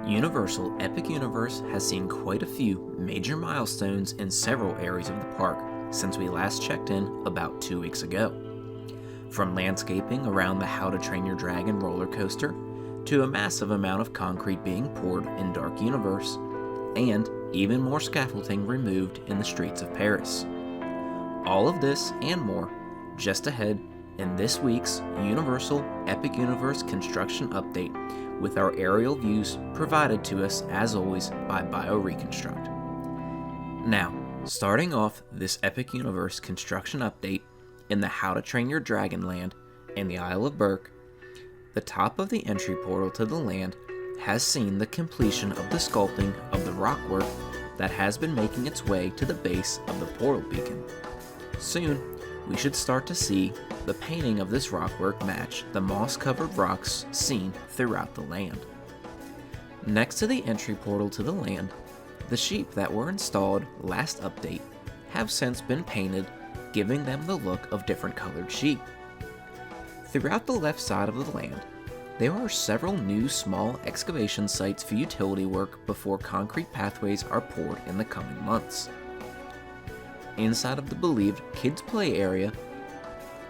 Universal Epic Universe has seen quite a few major milestones in several areas of the park since we last checked in about 2 weeks ago. From landscaping around the How to Train Your Dragon roller coaster, to a massive amount of concrete being poured in Dark Universe, and even more scaffolding removed in the streets of Paris. All of this and more just ahead in this week's Universal Epic Universe construction update, with our aerial views provided to us as always by BioReconstruct. Now, starting off this Epic Universe construction update in the How to Train Your Dragon land in the Isle of Burk, the top of the entry portal to the land has seen the completion of the sculpting of the rockwork that has been making its way to the base of the portal beacon. Soon, we should start to see the painting of this rockwork match the moss-covered rocks seen throughout the land. Next to the entry portal to the land, the sheep that were installed last update have since been painted, giving them the look of different colored sheep. Throughout the left side of the land, there are several new small excavation sites for utility work before concrete pathways are poured in the coming months. Inside of the believed kids' play area,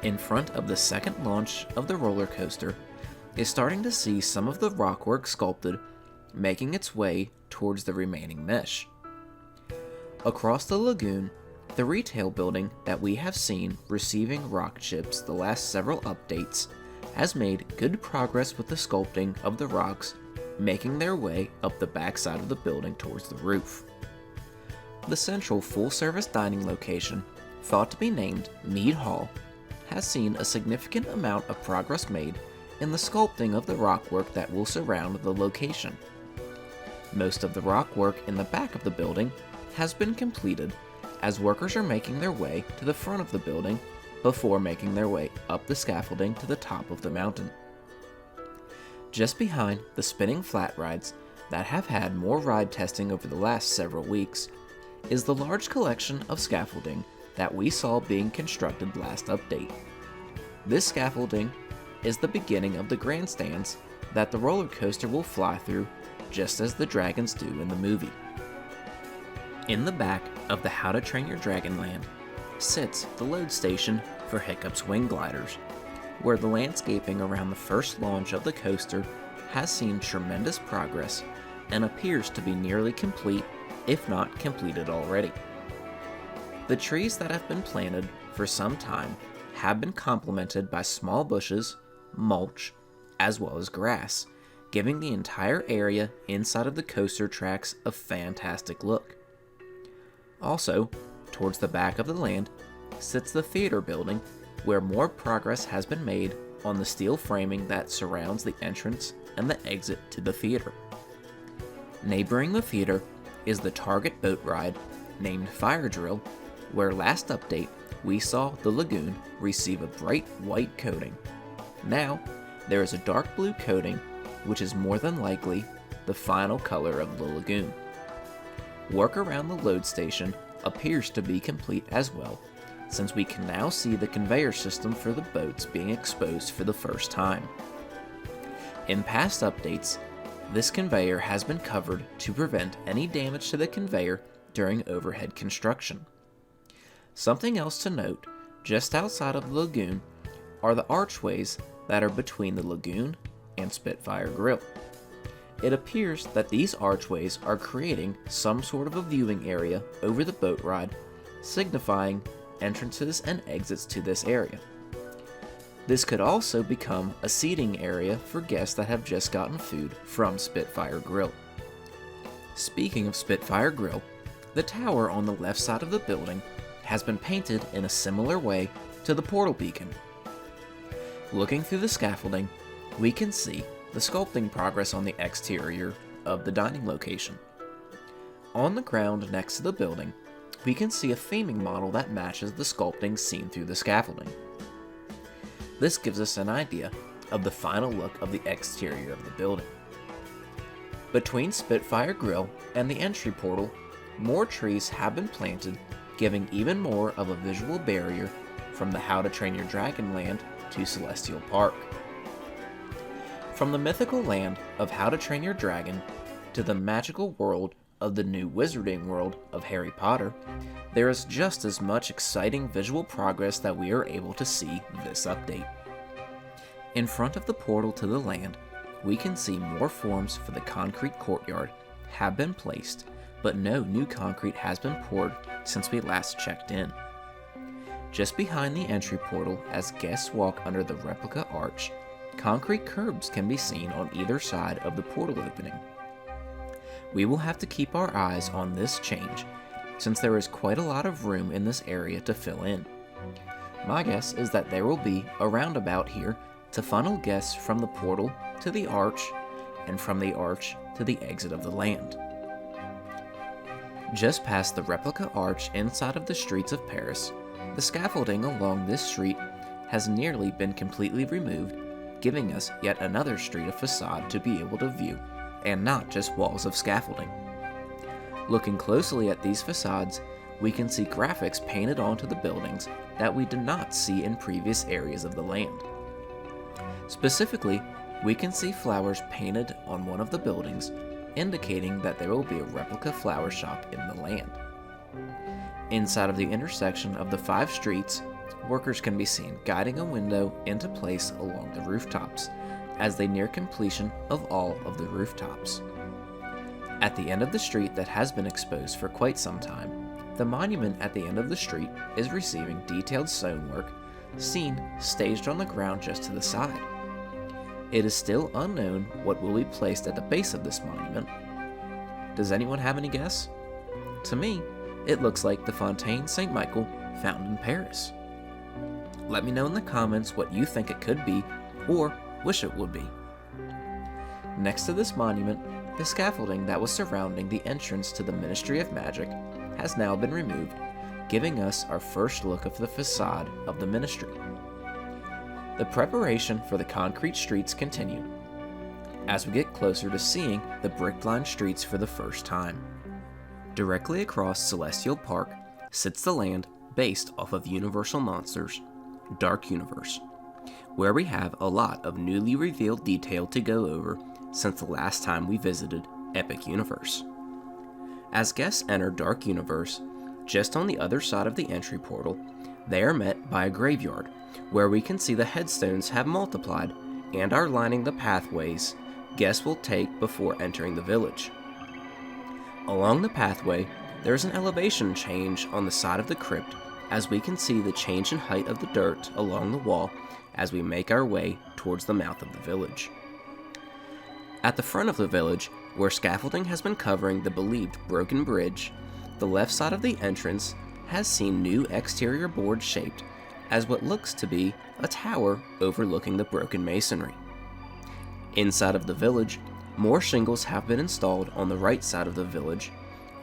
in front of the second launch of the roller coaster, is starting to see some of the rockwork sculpted, making its way towards the remaining mesh. Across the lagoon, the retail building that we have seen receiving rock chips the last several updates has made good progress with the sculpting of the rocks, making their way up the backside of the building towards the roof. The central full-service dining location, thought to be named Mead Hall, has seen a significant amount of progress made in the sculpting of the rockwork that will surround the location. Most of the rockwork in the back of the building has been completed, as workers are making their way to the front of the building before making their way up the scaffolding to the top of the mountain. Just behind the spinning flat rides that have had more ride testing over the last several weeks is the large collection of scaffolding that we saw being constructed last update. This scaffolding is the beginning of the grandstands that the roller coaster will fly through, just as the dragons do in the movie. In the back of the How to Train Your Dragon land sits the load station for Hiccup's wing gliders, where the landscaping around the first launch of the coaster has seen tremendous progress and appears to be nearly complete, if not completed already. The trees that have been planted for some time have been complemented by small bushes, mulch, as well as grass, giving the entire area inside of the coaster tracks a fantastic look. Also, towards the back of the land sits the theater building, where more progress has been made on the steel framing that surrounds the entrance and the exit to the theater. Neighboring the theater is the Target boat ride named Fire Drill, where last update we saw the lagoon receive a bright white coating. Now, there is a dark blue coating, which is more than likely the final color of the lagoon. Work around the load station appears to be complete as well, since we can now see the conveyor system for the boats being exposed for the first time. In past updates, this conveyor has been covered to prevent any damage to the conveyor during overhead construction. Something else to note, just outside of the lagoon, are the archways that are between the lagoon and Spitfire Grill. It appears that these archways are creating some sort of a viewing area over the boat ride, signifying entrances and exits to this area. This could also become a seating area for guests that have just gotten food from Spitfire Grill. Speaking of Spitfire Grill, the tower on the left side of the building has been painted in a similar way to the portal beacon. Looking through the scaffolding, we can see the sculpting progress on the exterior of the dining location. On the ground next to the building, we can see a theming model that matches the sculpting seen through the scaffolding. This gives us an idea of the final look of the exterior of the building. Between Spitfire Grill and the entry portal, more trees have been planted, giving even more of a visual barrier from the How to Train Your Dragon land to Celestial Park. From the mythical land of How to Train Your Dragon, To the magical world of the new wizarding world of Harry Potter, there is just as much exciting visual progress that we are able to see this update. In front of the portal to the land, we can see more forms for the concrete courtyard have been placed, but no new concrete has been poured since we last checked in. Just behind the entry portal, as guests walk under the replica arch, concrete curbs can be seen on either side of the portal opening. We will have to keep our eyes on this change, since there is quite a lot of room in this area to fill in. My guess is that there will be a roundabout here to funnel guests from the portal to the arch, and from the arch to the exit of the land. Just past the replica arch inside of the streets of Paris, the scaffolding along this street has nearly been completely removed, giving us yet another street of facade to be able to view, and not just walls of scaffolding. Looking closely at these facades, we can see graphics painted onto the buildings that we did not see in previous areas of the land. Specifically, we can see flowers painted on one of the buildings, indicating that there will be a replica flower shop in the land. Inside of the intersection of the 5 streets, workers can be seen guiding a window into place along the rooftops, as they near completion of all of the rooftops. At the end of the street that has been exposed for quite some time, the monument at the end of the street is receiving detailed stonework, seen staged on the ground just to the side. It is still unknown what will be placed at the base of this monument. Does anyone have any guess? To me, it looks like the Fontaine Saint Michael found in Paris. Let me know in the comments what you think it could be, or wish it would be. Next to this monument, the scaffolding that was surrounding the entrance to the Ministry of Magic has now been removed, giving us our first look of the facade of the ministry. The preparation for the concrete streets continue, as we get closer to seeing the brick-lined streets for the first time. Directly across Celestial Park sits the land based off of Universal Monsters' Dark Universe, where we have a lot of newly revealed detail to go over since the last time we visited Epic Universe. As guests enter Dark Universe, just on the other side of the entry portal, they are met by a graveyard, where we can see the headstones have multiplied and are lining the pathways guests will take before entering the village. Along the pathway, there is an elevation change on the side of the crypt, as we can see the change in height of the dirt along the wall as we make our way towards the mouth of the village. At the front of the village, where scaffolding has been covering the believed broken bridge, the left side of the entrance has seen new exterior boards shaped as what looks to be a tower overlooking the broken masonry. Inside of the village, more shingles have been installed on the right side of the village,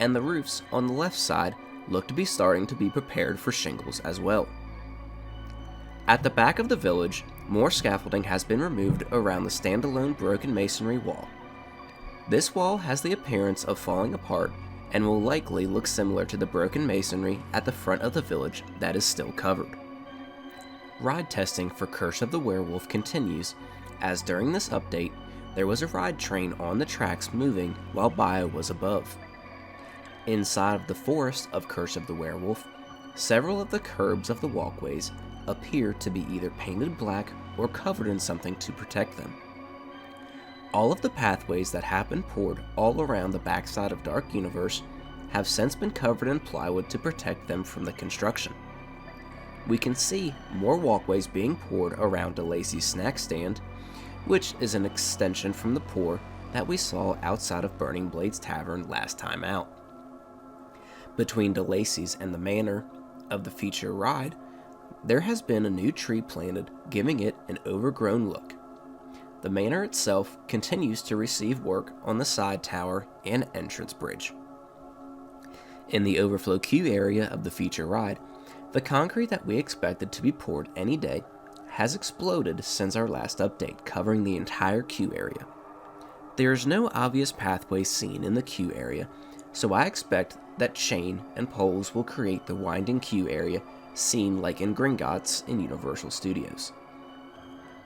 and the roofs on the left side look to be starting to be prepared for shingles as well. At the back of the village, more scaffolding has been removed around the standalone broken masonry wall. This wall has the appearance of falling apart and will likely look similar to the broken masonry at the front of the village that is still covered. Ride testing for Curse of the Werewolf continues, as during this update, there was a ride train on the tracks moving while Bio was above. Inside of the forest of Curse of the Werewolf, several of the curbs of the walkways appear to be either painted black or covered in something to protect them. All of the pathways that have been poured all around the backside of Dark Universe have since been covered in plywood to protect them from the construction. We can see more walkways being poured around DeLacy's snack stand, which is an extension from the pour that we saw outside of Burning Blades Tavern last time out. Between DeLacy's and the manor of the feature ride, there has been a new tree planted, giving it an overgrown look. The manor itself continues to receive work on the side tower and entrance bridge. In the overflow queue area of the feature ride, the concrete that we expected to be poured any day has exploded since our last update, covering the entire queue area. There is no obvious pathway seen in the queue area, so I expect that chain and poles will create the winding queue area seen like in Gringotts in Universal Studios.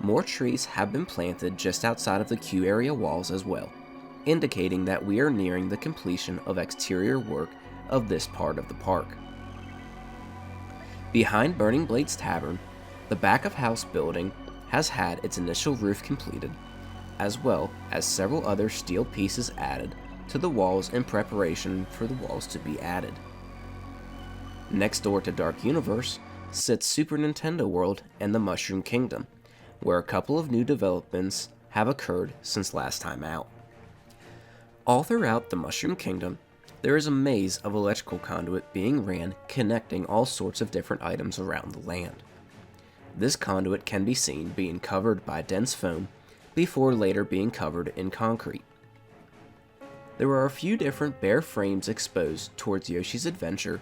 More trees have been planted just outside of the queue area walls as well, indicating that we are nearing the completion of exterior work of this part of the park. Behind Burning Blades Tavern, the back-of-house building has had its initial roof completed, as well as several other steel pieces added to the walls in preparation for the walls to be added. Next door to Dark Universe sits Super Nintendo World and the Mushroom Kingdom, where a couple of new developments have occurred since last time out. All throughout the Mushroom Kingdom, there is a maze of electrical conduit being ran connecting all sorts of different items around the land. This conduit can be seen being covered by dense foam before later being covered in concrete. There are a few different bare frames exposed towards Yoshi's Adventure,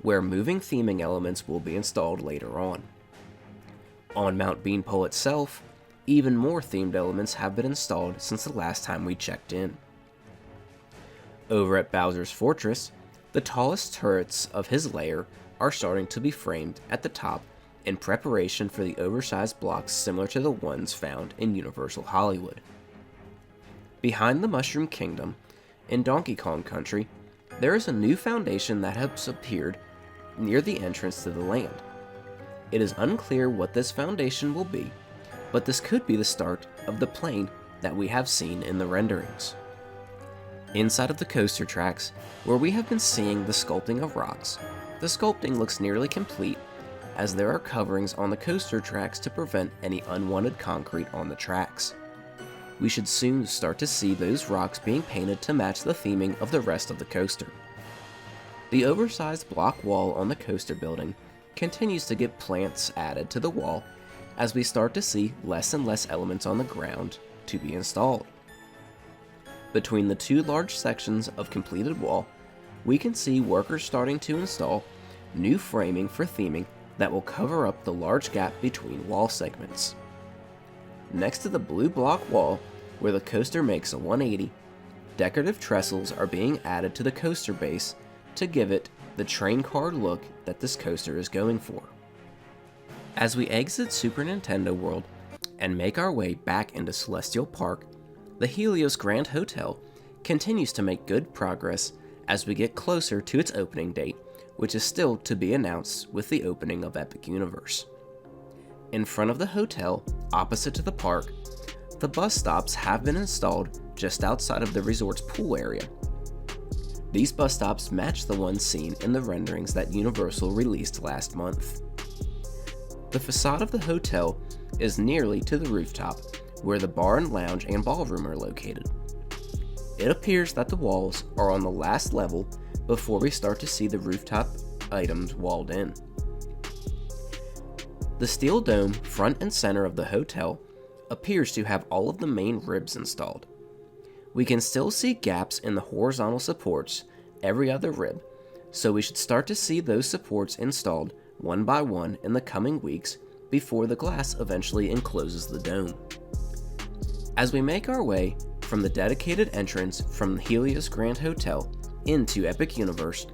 where moving theming elements will be installed later on. On Mount Beanpole itself, even more themed elements have been installed since the last time we checked in. Over at Bowser's Fortress, the tallest turrets of his lair are starting to be framed at the top in preparation for the oversized blocks similar to the ones found in Universal Hollywood. Behind the Mushroom Kingdom, in Donkey Kong Country, there is a new foundation that has appeared near the entrance to the land. It is unclear what this foundation will be, but this could be the start of the plane that we have seen in the renderings. Inside of the coaster tracks, where we have been seeing the sculpting of rocks, the sculpting looks nearly complete, as there are coverings on the coaster tracks to prevent any unwanted concrete on the tracks. We should soon start to see those rocks being painted to match the theming of the rest of the coaster. The oversized block wall on the coaster building continues to get plants added to the wall as we start to see less and less elements on the ground to be installed. Between the two large sections of completed wall, we can see workers starting to install new framing for theming that will cover up the large gap between wall segments. Next to the blue block wall, where the coaster makes a 180, decorative trestles are being added to the coaster base to give it the train car look that this coaster is going for. As we exit Super Nintendo World and make our way back into Celestial Park, the Helios Grand Hotel continues to make good progress as we get closer to its opening date, which is still to be announced with the opening of Epic Universe. In front of the hotel, opposite to the park, the bus stops have been installed just outside of the resort's pool area. These bus stops match the ones seen in the renderings that Universal released last month. The facade of the hotel is nearly to the rooftop, where the bar and lounge and ballroom are located. It appears that the walls are on the last level before we start to see the rooftop items walled in. The steel dome front and center of the hotel appears to have all of the main ribs installed. We can still see gaps in the horizontal supports every other rib, so we should start to see those supports installed one by one in the coming weeks before the glass eventually encloses the dome. As we make our way from the dedicated entrance from the Helios Grand Hotel into Epic Universe,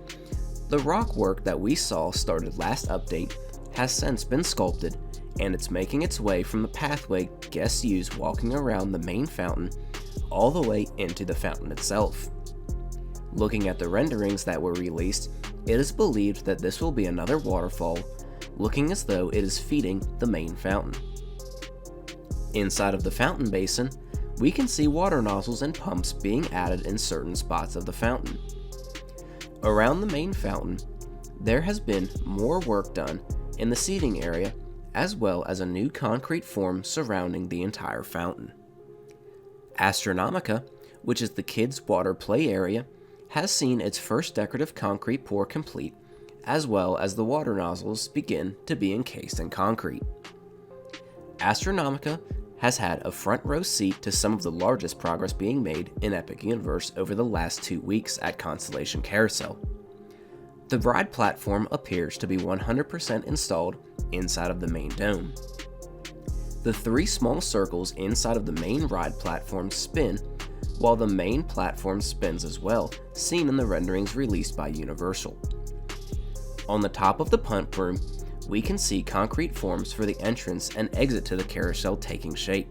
the rock work that we saw started last update has since been sculpted, and it's making its way from the pathway guests use walking around the main fountain all the way into the fountain itself. Looking at the renderings that were released, it is believed that this will be another waterfall, looking as though it is feeding the main fountain. Inside of the fountain basin, we can see water nozzles and pumps being added in certain spots of the fountain. Around the main fountain, there has been more work done in the seating area, as well as a new concrete form surrounding the entire fountain. Astronomica, which is the kids' water play area, has seen its first decorative concrete pour complete, as well as the water nozzles begin to be encased in concrete. Astronomica has had a front row seat to some of the largest progress being made in Epic Universe over the last 2 weeks at Constellation Carousel. The ride platform appears to be 100% installed inside of the main dome. The 3 small circles inside of the main ride platform spin, while the main platform spins as well, seen in the renderings released by Universal. On the top of the punt room, we can see concrete forms for the entrance and exit to the carousel taking shape.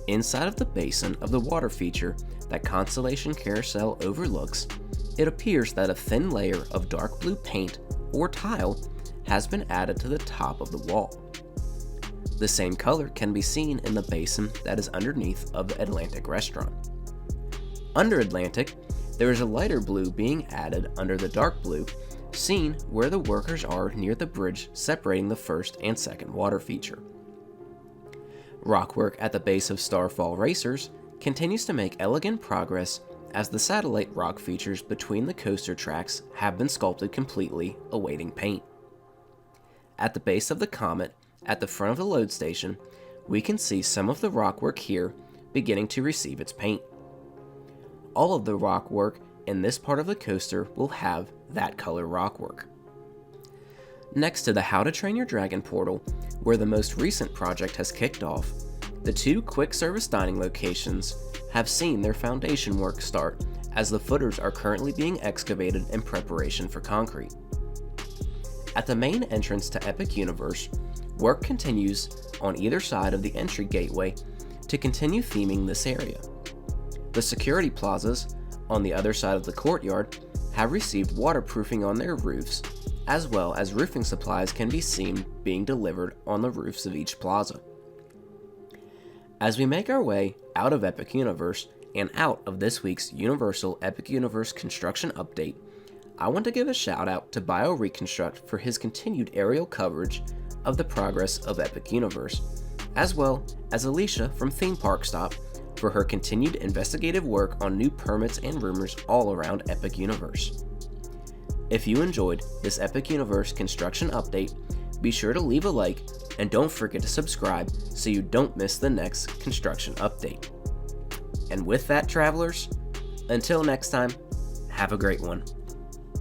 Inside of the basin of the water feature that Constellation Carousel overlooks, it appears that a thin layer of dark blue paint or tile has been added to the top of the wall. The same color can be seen in the basin that is underneath of the Atlantic restaurant. Under Atlantic, there is a lighter blue being added under the dark blue, seen where the workers are near the bridge separating the first and second water feature. Rockwork at the base of Starfall Racers continues to make elegant progress as the satellite rock features between the coaster tracks have been sculpted completely, awaiting paint. At the base of the Comet, at the front of the load station, we can see some of the rockwork here beginning to receive its paint. All of the rockwork in this part of the coaster will have that color rockwork. Next to the How to Train Your Dragon portal, where the most recent project has kicked off, the two quick service dining locations have seen their foundation work start as the footers are currently being excavated in preparation for concrete. At the main entrance to Epic Universe, work continues on either side of the entry gateway to continue theming this area. The security plazas on the other side of the courtyard have received waterproofing on their roofs, as well as roofing supplies can be seen being delivered on the roofs of each plaza. As we make our way out of Epic Universe and out of this week's Universal Epic Universe construction update, I want to give a shout out to BioReconstruct for his continued aerial coverage of the progress of Epic Universe, as well as Alicia from Theme Park Stop for her continued investigative work on new permits and rumors all around Epic Universe. If you enjoyed this Epic Universe construction update, be sure to leave a like and don't forget to subscribe so you don't miss the next construction update. And with that, travelers, until next time, have a great one.